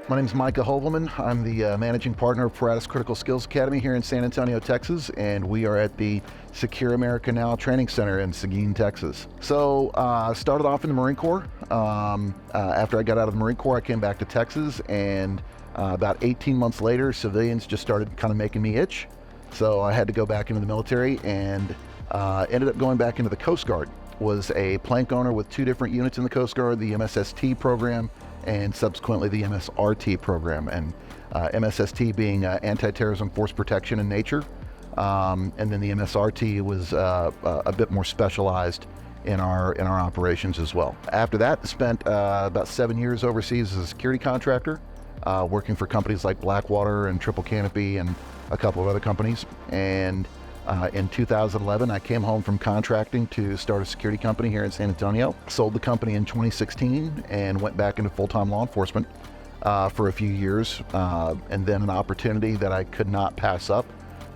My name is Micah Hoevelman. I'm the managing partner of Paratus Critical Skills Academy here in San Antonio, Texas, and we are at the Secure America Now Training Center in Seguin, Texas. So I started off in the Marine Corp. After I got out of the Marine Corps, I came back to Texas, and about 18 months later, civilians just started kind of making me itch. So I had to go back into the military and ended up going back into the Coast Guard. Was a plank owner with two different units in the Coast Guard, the MSST program and subsequently the MSRT program, and MSST being anti-terrorism force protection in nature, and then the MSRT was a bit more specialized in our operations as well. After that, spent about 7 years overseas as a security contractor, working for companies like Blackwater and Triple Canopy and a couple of other companies. And in 2011, I came home from contracting to start a security company here in San Antonio. Sold the company in 2016 and went back into full-time law enforcement for a few years. And then an opportunity that I could not pass up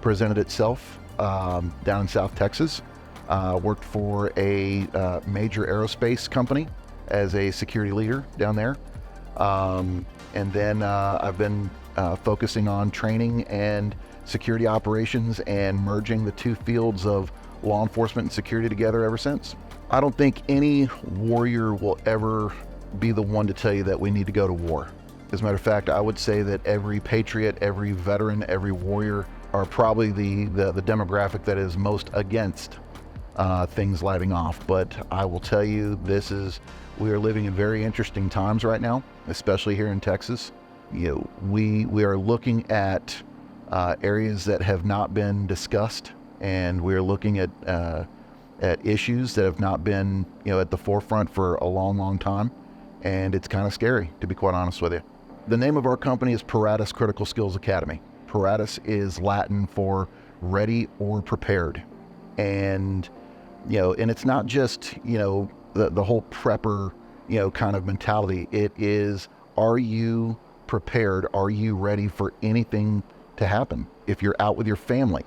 presented itself down in South Texas. Worked for a major aerospace company as a security leader down there. And then I've been focusing on training and security operations and merging the two fields of law enforcement and security together ever since. I don't think any warrior will ever be the one to tell you that we need to go to war. As a matter of fact, I would say that every patriot, every veteran, every warrior are probably the demographic that is most against things lighting off. But I will tell you, we are living in very interesting times right now, especially here in Texas. We are looking at areas that have not been discussed, and we're looking at issues that have not been at the forefront for a long time, and it's kind of scary, to be quite honest with you. The name of our company is Paratus Critical Skills Academy. Paratus is Latin for ready or prepared, and and it's not just the whole prepper kind of mentality. It is, are you prepared? Are you ready for anything to happen? If you're out with your family,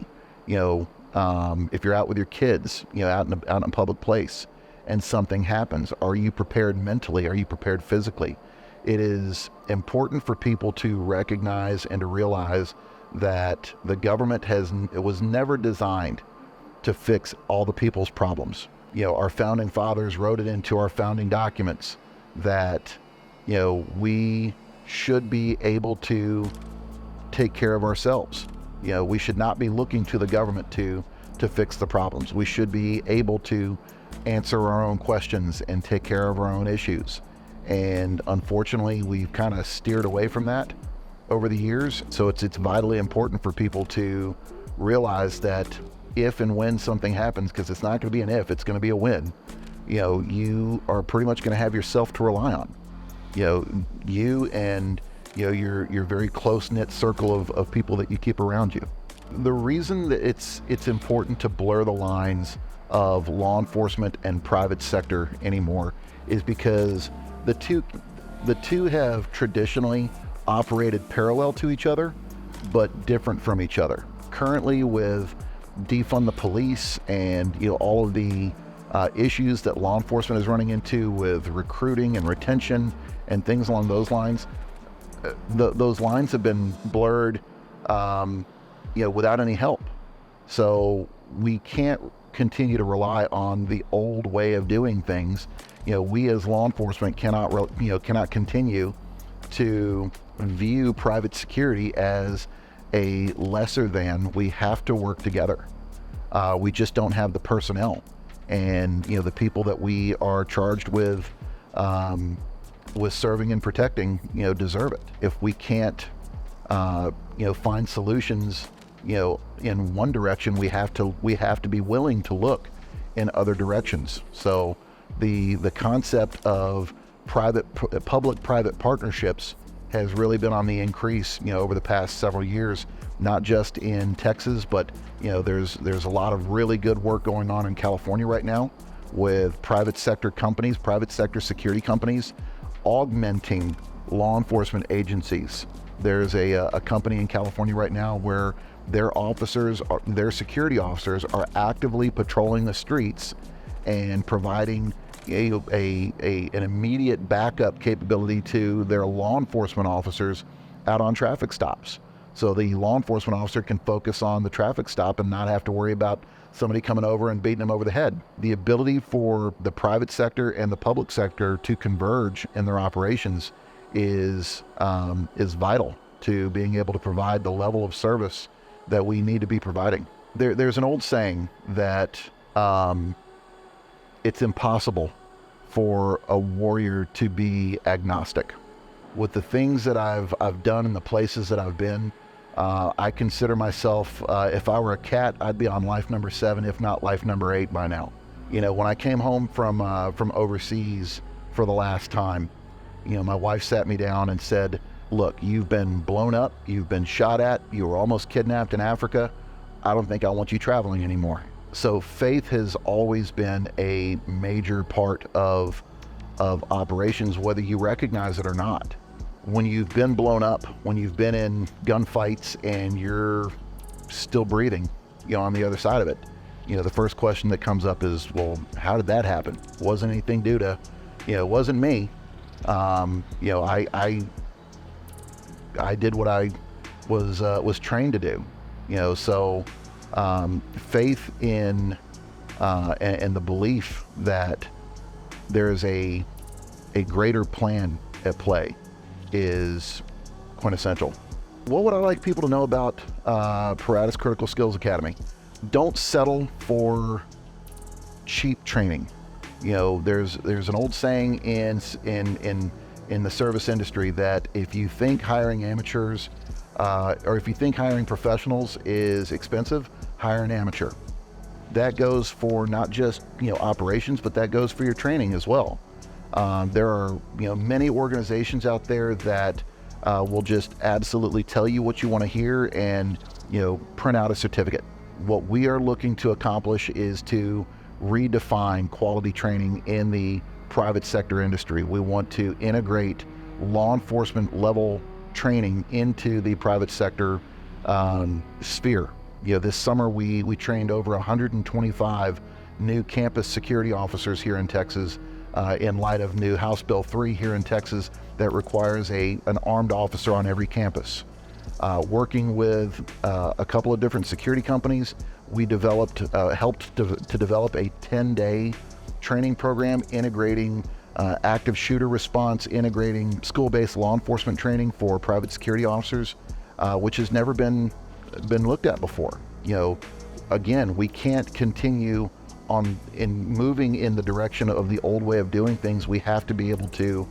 if you're out with your kids, out in a public place, and something happens, are you prepared mentally? Are you prepared physically? It is important for people to recognize and to realize that the government was never designed to fix all the people's problems. Our founding fathers wrote it into our founding documents that we should be able to take care of ourselves. We should not be looking to the government to fix the problems. We should be able to answer our own questions and take care of our own issues. And unfortunately, we've kind of steered away from that over the years. So it's vitally important for people to realize that if and when something happens, because it's not going to be an if, it's going to be a when, you are pretty much going to have yourself to rely on. You and your very close-knit circle of people that you keep around you. The reason that it's important to blur the lines of law enforcement and private sector anymore is because the two have traditionally operated parallel to each other, but different from each other. Currently, with defund the police and all of the issues that law enforcement is running into with recruiting and retention and things along those lines, those lines have been blurred, without any help. So we can't continue to rely on the old way of doing things. We as law enforcement cannot continue to view private security as a lesser than. We have to work together. We just don't have the personnel, and the people that we are charged with serving and protecting, deserve it. If we can't, find solutions, in one direction, we have to be willing to look in other directions. So the concept of public-private partnerships has really been on the increase, over the past several years, not just in Texas, but there's a lot of really good work going on in California right now with private sector companies, private sector security companies, augmenting law enforcement agencies. There's a company in California right now where their security officers are actively patrolling the streets and providing an immediate backup capability to their law enforcement officers out on traffic stops. So the law enforcement officer can focus on the traffic stop and not have to worry about somebody coming over and beating them over the head. The ability for the private sector and the public sector to converge in their operations is vital to being able to provide the level of service that we need to be providing. There's an old saying that it's impossible for a warrior to be agnostic. With the things that I've done and the places that I've been, I consider myself, if I were a cat, I'd be on life number 7, if not life number 8 by now. When I came home from overseas for the last time, my wife sat me down and said, look, you've been blown up, you've been shot at, you were almost kidnapped in Africa. I don't think I want you traveling anymore. So faith has always been a major part of operations, whether you recognize it or not. When you've been blown up, when you've been in gunfights and you're still breathing, on the other side of it, the first question that comes up is, well, how did that happen? Wasn't anything due to, it wasn't me. I did what I was trained to do, so faith in and the belief that there's a greater plan at play is quintessential. What would I like people to know about Paratus Critical Skills Academy? Don't settle for cheap training. There's an old saying in the service industry that if you think hiring amateurs or if you think hiring professionals is expensive, hire an amateur. That goes for not just operations, but that goes for your training as well. There are many organizations out there that will just absolutely tell you what you want to hear and print out a certificate. What we are looking to accomplish is to redefine quality training in the private sector industry. We want to integrate law enforcement level training into the private sector sphere. This summer we trained over 125 new campus security officers here in Texas in light of new House Bill 3 here in Texas that requires an armed officer on every campus. Working with a couple of different security companies, we helped to develop a 10-day training program integrating active shooter response, integrating school-based law enforcement training for private security officers, which has never been looked at before. Again, we can't continue in moving in the direction of the old way of doing things. We have to be able to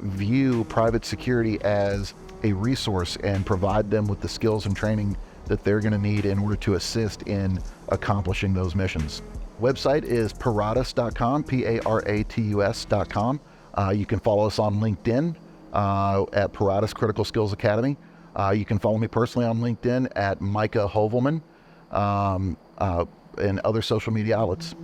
view private security as a resource and provide them with the skills and training that they're going to need in order to assist in accomplishing those missions. Website is paratus.com, Paratus.com. You can follow us on LinkedIn at Paratus Critical Skills Academy. You can follow me personally on LinkedIn at Micah Hoevelman and other social media outlets.